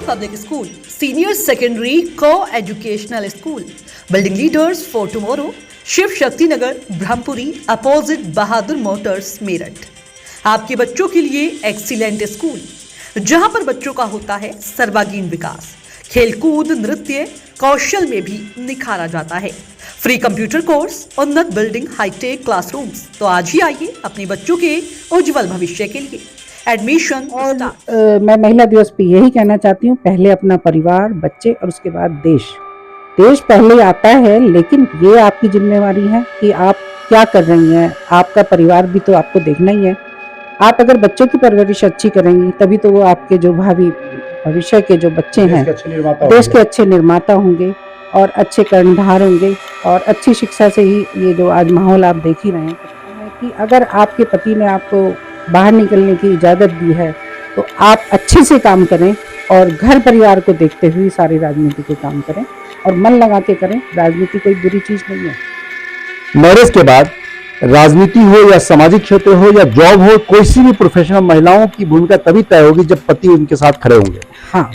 Public School, Senior Secondary Co-Educational School, Building Leaders for Tomorrow, Shiv Shakti Nagar, Brahmapuri, opposite Bahadur motors, Meerut. आपके बच्चों के लिए एक्सीलेंट स्कूल, जहां पर बच्चों का होता है सर्वांगीण विकास, खेलकूद, नृत्य, कौशल में भी निखारा जाता है। फ्री कंप्यूटर कोर्स, उन्नत बिल्डिंग, हाईटेक क्लासरूम्स। तो आज ही आइए अपने बच्चों के उज्जवल भविष्य के लिए एडमिशन। और मैं महिला दिवस पे यही कहना चाहती हूँ, पहले अपना परिवार, बच्चे और उसके बाद देश। देश पहले आता है, लेकिन ये आपकी जिम्मेवारी है कि आप क्या कर रही हैं। आपका परिवार भी तो आपको देखना ही है। आप अगर बच्चों की परवरिश अच्छी करेंगी तभी तो वो आपके जो भावी भविष्य के जो बच्चे हैं देश के अच्छे निर्माता होंगे और अच्छे कर्णधार होंगे। और अच्छी शिक्षा से ही ये जो आज माहौल आप देख ही रहे हैं कि अगर आपके पति ने आपको बाहर निकलने की इजाज़त दी है तो आप अच्छे से काम करें और घर परिवार को देखते हुए सारी राजनीति के काम करें और मन लगा के करें। राजनीति कोई बुरी चीज़ नहीं है। मैरिज के बाद राजनीति हो या सामाजिक क्षेत्र हो या जॉब हो, कोई सी भी प्रोफेशनल, महिलाओं की भूमिका तभी तय होगी जब पति उनके साथ खड़े होंगे। हाँ,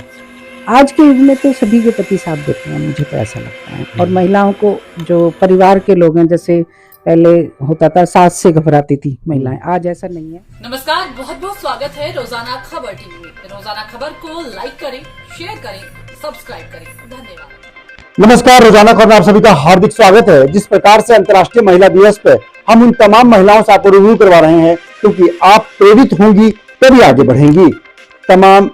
आज के युग में तो सभी के पति साथ देते हैं, मुझे तो ऐसा लगता है। और महिलाओं को जो परिवार के लोग हैं, जैसे पहले होता था सास से घबराती थी महिलाएं, आज ऐसा नहीं है। नमस्कार, बहुत बहुत स्वागत है रोजाना खबर टीवी में। रोजाना खबर को लाइक करें, शेयर करें, सब्सक्राइब करें। धन्यवाद। नमस्कार, रोजाना खबर में आप सभी का हार्दिक स्वागत है। जिस प्रकार से अंतर्राष्ट्रीय महिला दिवस पे हम उन तमाम महिलाओं से आपको रिव्यू करवा रहे हैं, क्योंकि आप प्रेरित होंगी तभी आगे बढ़ेंगी। तमाम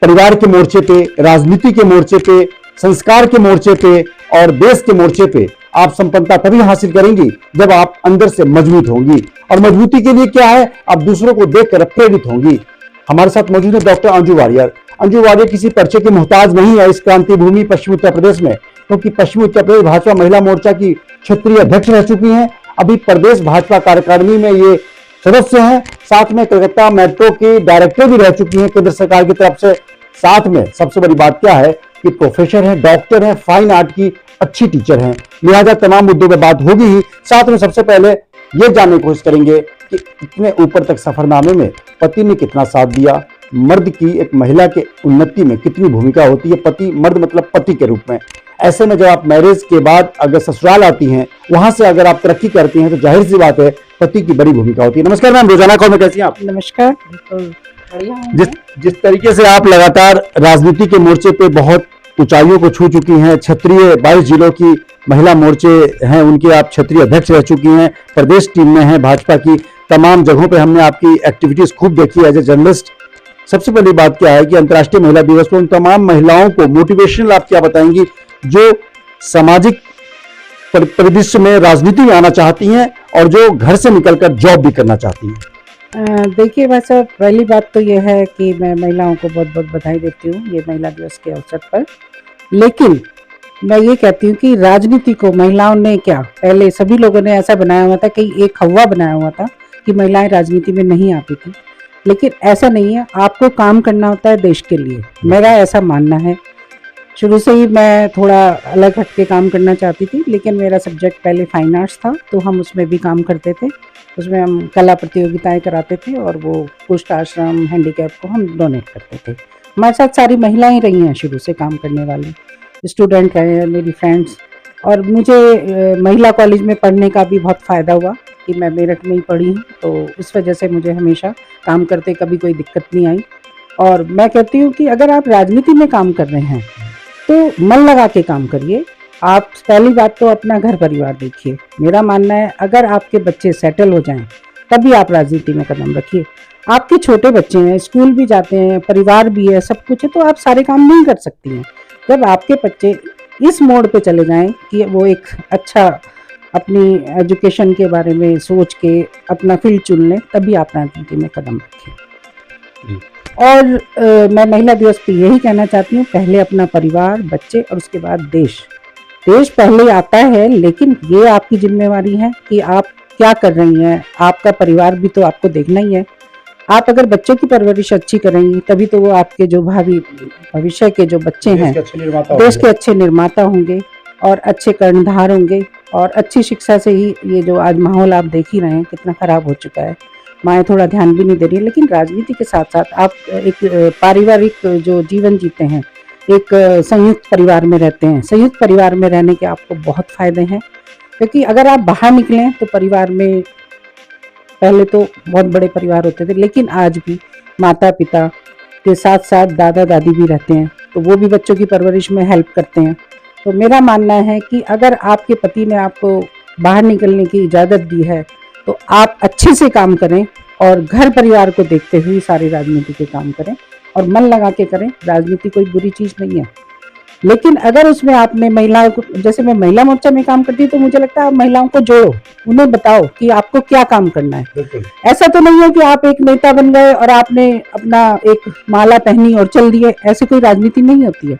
परिवार के मोर्चे पे, राजनीति के मोर्चे पे, संस्कार के मोर्चे पे और देश के मोर्चे पे आप संपन्नता तभी हासिल करेंगी जब आप अंदर से मजबूत होंगी। और मजबूती के लिए क्या है, आप दूसरों को देखकर प्रेरित होंगी। हमारे साथ मौजूद है डॉक्टर अंजू वारियर। अंजू वारियर किसी परिचय के मोहताज नहीं है इस क्रांति भूमि पश्चिमी उत्तर प्रदेश में, क्योंकि पश्चिमी उत्तर प्रदेश भाजपा महिला मोर्चा की क्षेत्रीय अध्यक्ष रह चुकी हैं। अभी प्रदेश भाजपा कार्यकारिणी में ये सदस्य हैं। साथ में कलकत्ता मेट्रो की डायरेक्टर भी रह चुकी हैं केंद्र सरकार की तरफ से। साथ में सबसे बड़ी बात क्या है कि प्रोफेसर हैं, डॉक्टर हैं, फाइन आर्ट की अच्छी टीचर हैं। लिहाजा तमाम मुद्दों पर बात होगी ही। साथ में सबसे पहले ये जानने की कोशिश करेंगे कि इतने ऊपर तक सफरनामे में पति ने कितना साथ दिया, मर्द की एक महिला के उन्नति में कितनी भूमिका होती है, पति मर्द मतलब पति के रूप में। ऐसे में जब आप मैरिज के बाद अगर ससुराल आती हैं, वहां से अगर आप तरक्की करती हैं तो जाहिर सी बात है पति की बड़ी भूमिका होती है। नमस्कार मैम, रोजाना कॉल में कैसी हैं आप? नमस्कार, जिस तरीके से आप लगातार राजनीति के मोर्चे पे बहुत ऊंचाइयों को छू चुकी हैं, क्षेत्रीय 22 जिलों की महिला मोर्चे हैं उनके आप क्षेत्रीय अध्यक्ष रह चुकी हैं, प्रदेश टीम में हैं भाजपा की। तमाम जगहों पे हमने आपकी एक्टिविटीज खूब देखी एज ए जर्नलिस्ट। सबसे पहली बात क्या है कि अंतर्राष्ट्रीय महिला दिवस पर उन तमाम महिलाओं को मोटिवेशनल आप क्या बताएंगी जो सामाजिक परिदृश्य में राजनीति में आना चाहती हैं और जो घर से निकलकर जॉब भी करना चाहती हैं? देखिए, वैसे पहली बात तो ये है कि मैं महिलाओं को बहुत बहुत बधाई देती हूँ ये महिला दिवस के अवसर पर। लेकिन मैं ये कहती हूँ कि राजनीति को महिलाओं ने क्या, पहले सभी लोगों ने ऐसा बनाया हुआ था कि एक हवा बनाया हुआ था कि महिलाएं राजनीति में नहीं आती थी। लेकिन ऐसा नहीं है, आपको काम करना होता है देश के लिए, मेरा ऐसा मानना है। शुरू से ही मैं थोड़ा अलग हट के काम करना चाहती थी, लेकिन मेरा सब्जेक्ट पहले फाइन आर्ट्स था तो हम उसमें भी काम करते थे। उसमें हम कला प्रतियोगिताएं कराते थे और वो कुष्ठ आश्रम, हैंडीकैप को हम डोनेट करते थे। हमारे साथ सारी महिलाएं रही हैं शुरू से काम करने वाली, स्टूडेंट रहे हैं मेरी फ्रेंड्स। और मुझे महिला कॉलेज में पढ़ने का भी बहुत फ़ायदा हुआ कि मैं मेरठ में ही पढ़ी हूँ, तो इस वजह से मुझे हमेशा काम करते कभी कोई दिक्कत नहीं आई। और मैं कहती हूँ कि अगर आप राजनीति में काम कर रहे हैं तो मन लगा के काम करिए। आप पहली बात तो अपना घर परिवार देखिए। मेरा मानना है अगर आपके बच्चे सेटल हो जाएं तभी आप राजनीति में कदम रखिए। आपके छोटे बच्चे हैं, स्कूल भी जाते हैं, परिवार भी है, सब कुछ है, तो आप सारे काम नहीं कर सकती हैं। जब आपके बच्चे इस मोड़ पे चले जाएं कि वो एक अच्छा अपनी एजुकेशन के बारे में सोच के अपना फील्ड चुन लें, तभी आप राजनीति में कदम रखें। और मैं महिला दिवस पे यही कहना चाहती हूँ, पहले अपना परिवार, बच्चे और उसके बाद देश। देश पहले आता है, लेकिन ये आपकी जिम्मेवारी है कि आप क्या कर रही हैं। आपका परिवार भी तो आपको देखना ही है। आप अगर बच्चों की परवरिश अच्छी करेंगी तभी तो वो आपके जो भावी भविष्य के जो बच्चे हैं देश के अच्छे निर्माता होंगे और अच्छे कर्णधार होंगे। और अच्छी शिक्षा से ही ये जो आज माहौल आप देख ही रहे हैं कितना खराब हो चुका है, माएँ थोड़ा ध्यान भी नहीं दे रही है। लेकिन राजनीति के साथ साथ आप एक पारिवारिक जो जीवन जीते हैं एक संयुक्त परिवार में रहते हैं। संयुक्त परिवार में रहने के आपको बहुत फ़ायदे हैं, क्योंकि अगर आप बाहर निकलें तो परिवार में पहले तो बहुत बड़े परिवार होते थे, लेकिन आज भी माता पिता के साथ साथ दादा दादी भी रहते हैं, तो वो भी बच्चों की परवरिश में हेल्प करते हैं। तो मेरा मानना है कि अगर आपके पति ने आपको बाहर निकलने की इजाज़त दी है तो आप अच्छे से काम करें और घर परिवार को देखते हुए सारी राजनीति के काम करें और मन लगा के करें। राजनीति कोई बुरी चीज़ नहीं है, लेकिन अगर उसमें आपने महिलाओं को, जैसे मैं महिला मोर्चा में काम करती हूँ, तो मुझे लगता है आप महिलाओं को जोड़ो, उन्हें बताओ कि आपको क्या काम करना है। ऐसा तो नहीं है कि आप एक नेता बन गए और आपने अपना एक माला पहनी और चल दिए, ऐसी कोई राजनीति नहीं होती है।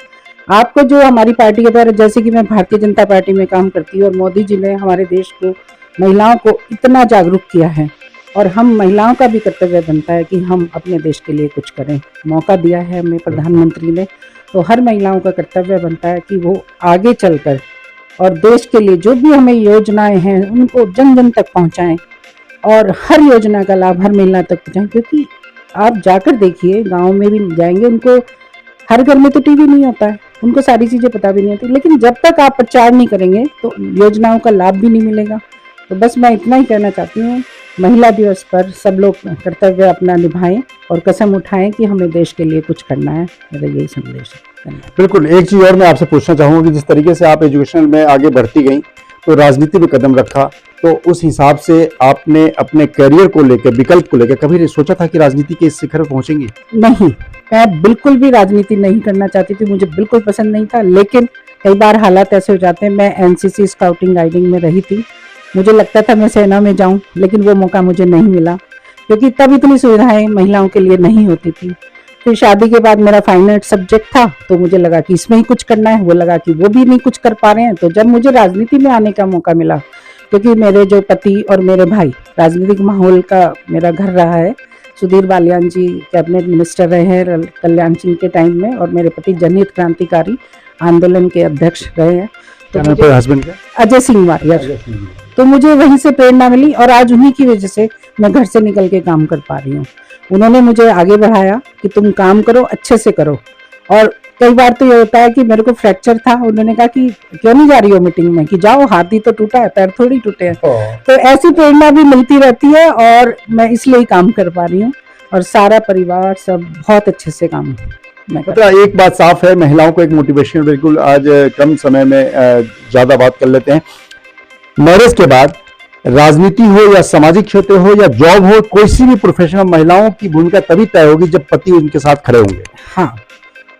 आपको जो हमारी पार्टी के द्वारा, जैसे कि मैं भारतीय जनता पार्टी में काम करती हूँ और मोदी जी ने हमारे देश को, महिलाओं को इतना जागरूक किया है, और हम महिलाओं का भी कर्तव्य बनता है कि हम अपने देश के लिए कुछ करें। मौका दिया है हमें प्रधानमंत्री ने, तो हर महिलाओं का कर्तव्य बनता है कि वो आगे चलकर और देश के लिए जो भी हमें योजनाएं हैं उनको जन जन तक पहुंचाएं और हर योजना का लाभ हर महिला तक पहुंचाएं। क्योंकि आप जाकर देखिए, गांव में भी जाएंगे, उनको हर घर में तो टीवी नहीं होता है, उनको सारी चीज़ें पता भी नहीं होती, लेकिन जब तक आप प्रचार नहीं करेंगे तो योजनाओं का लाभ भी नहीं मिलेगा। तो बस मैं इतना ही कहना चाहती हूँ, महिला दिवस पर सब लोग कर्तव्य अपना निभाएं और कसम उठाएं कि हमें देश के लिए कुछ करना है। मेरा यही संदेश है। धन्यवाद। बिल्कुल, एक चीज और मैं आपसे पूछना चाहूंगा कि जिस तरीके से आप एजुकेशन में आगे बढ़ती गई तो राजनीति में कदम रखा, तो उस हिसाब से आपने अपने करियर को लेकर, विकल्प को लेकर कभी सोचा था कि राजनीति के इस शिखर पर पहुंचेंगी? नहीं, मैं बिल्कुल भी राजनीति नहीं करना चाहती थी, मुझे बिल्कुल पसंद नहीं था, लेकिन कई बार हालात ऐसे हो जाते हैं। मैं एनसीसी स्काउटिंग गाइडिंग में रही थी, मुझे लगता था मैं सेना में जाऊं, लेकिन वो मौका मुझे नहीं मिला क्योंकि तब इतनी सुविधाएं महिलाओं के लिए नहीं होती थी। फिर शादी के बाद मेरा फाइन आर्ट सब्जेक्ट था, तो मुझे लगा कि इसमें ही कुछ करना है, वो लगा कि वो भी नहीं कुछ कर पा रहे हैं। तो जब मुझे राजनीति में आने का मौका मिला, क्योंकि मेरे जो पति और मेरे भाई राजनीतिक माहौल का मेरा घर रहा है, सुधीर बालियान जी कैबिनेट मिनिस्टर रहे हैं कल्याण सिंह के टाइम में, और मेरे पति जनहित क्रांतिकारी आंदोलन के अध्यक्ष रहे हैं, तो हस्बैंड का अजय सिंह वारियर। तो मुझे वहीं से प्रेरणा मिली और आज उन्हीं की वजह से मैं घर से निकल के काम कर पा रही हूँ। उन्होंने मुझे आगे बढ़ाया कि तुम काम करो, अच्छे से करो। और कई बार तो ये होता है कि मेरे को फ्रैक्चर था, उन्होंने कहा कि क्यों नहीं जा रही हो मीटिंग में, कि जाओ, हाथ ही तो टूटा है, पैर थोड़ी टूटे हैं। तो ऐसी प्रेरणा भी मिलती रहती है और मैं इसलिए ही काम कर पा रही हूँ, और सारा परिवार सब बहुत अच्छे से काम मतलब एक बात साफ है, महिलाओं को एक मोटिवेशन, बिल्कुल आज कम समय में ज्यादा बात कर लेते हैं। मैरिज के बाद राजनीति हो या सामाजिक क्षेत्र हो या जॉब हो, कोई सी भी प्रोफेशन में महिलाओं की भूमिका तभी तय होगी जब पति उनके साथ खड़े होंगे। हाँ,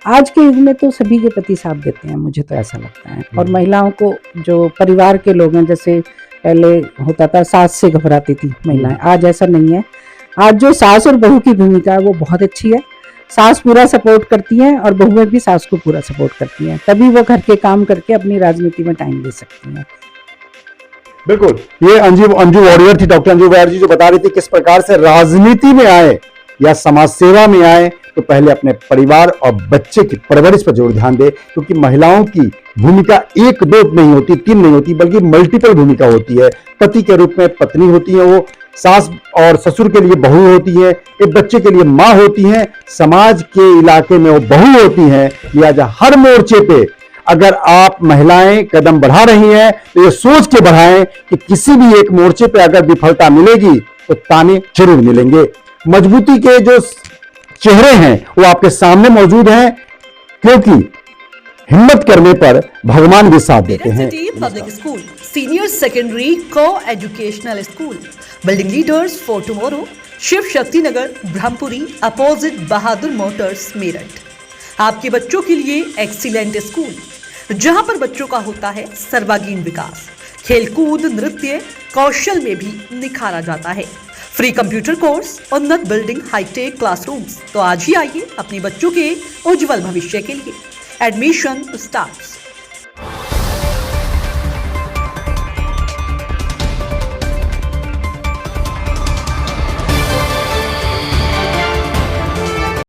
आज के युग में तो सभी के पति साथ देते हैं, मुझे तो ऐसा लगता है। और महिलाओं को, जो परिवार के लोग हैं, जैसे पहले होता था सास से घबराती थी महिलाएं, आज ऐसा नहीं है। आज जो सास और बहू की भूमिका है वो बहुत अच्छी है। सास पूरा सपोर्ट करती हैं और बहुएं भी सास को पूरा सपोर्ट करती हैं, तभी वो घर के काम करके अपनी राजनीति में टाइम दे सकती हैं। बिल्कुल, ये अंजू वॉरियर थी, डॉक्टर अंजू वॉरियर जी, जो बता रही थी किस प्रकार से राजनीति में आए या समाज सेवा में आए तो पहले अपने परिवार और बच्चे की परवरिश पर जरूर ध्यान दे, क्योंकि महिलाओं की भूमिका एक दो नहीं होती, तीन नहीं होती, बल्कि मल्टीपल भूमिका होती है। पति के रूप में पत्नी होती है, वो सास और ससुर के लिए बहू होती है, एक बच्चे के लिए माँ होती है, समाज के इलाके में वो बहू होती है। लिहाजा हर मोर्चे पे अगर आप महिलाएं कदम बढ़ा रही हैं तो ये सोच के बढ़ाएं कि किसी भी एक मोर्चे पे अगर विफलता मिलेगी तो ताने जरूर मिलेंगे। मजबूती के जो चेहरे हैं वो आपके सामने मौजूद हैं, क्योंकि हिम्मत करने पर भगवान भी साथ देते हैं। Public school, senior secondary coeducational school, building leaders for tomorrow, Shiv Shakti Nagar, Brahmapuri, opposite Bahadur motors, Meerut. आपके बच्चों के लिए एक्सीलेंट स्कूल, जहां पर बच्चों का होता है सर्वांगीण विकास, खेलकूद, नृत्य, कौशल में भी निखारा जाता है। फ्री कंप्यूटर कोर्स, उन्नत बिल्डिंग, हाईटेक क्लासरूम्स। तो आज ही आइए अपने बच्चों के उज्जवल भविष्य के लिए। Admission starts